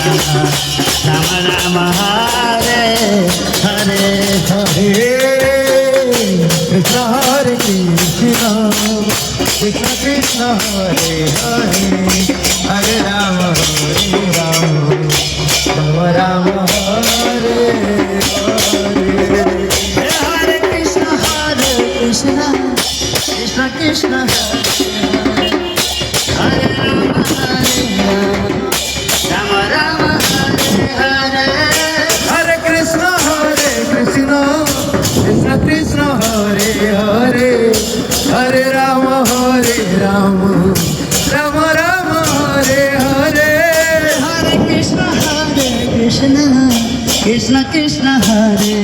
Ram Ram Hare Hare Hare Krishna Hare Krishna Krishna Krishna Hare Hare Hare Ram Ram Ram Hare Hare Hare Krishna Krishna Krishna Hare Hare Ram Ram Hare Hare Hare Krishna Krishna Krishna Hare Hare Hare Ram Ram Ram Hare Hare Hare Krishna Krishna Krishna Krishna Hare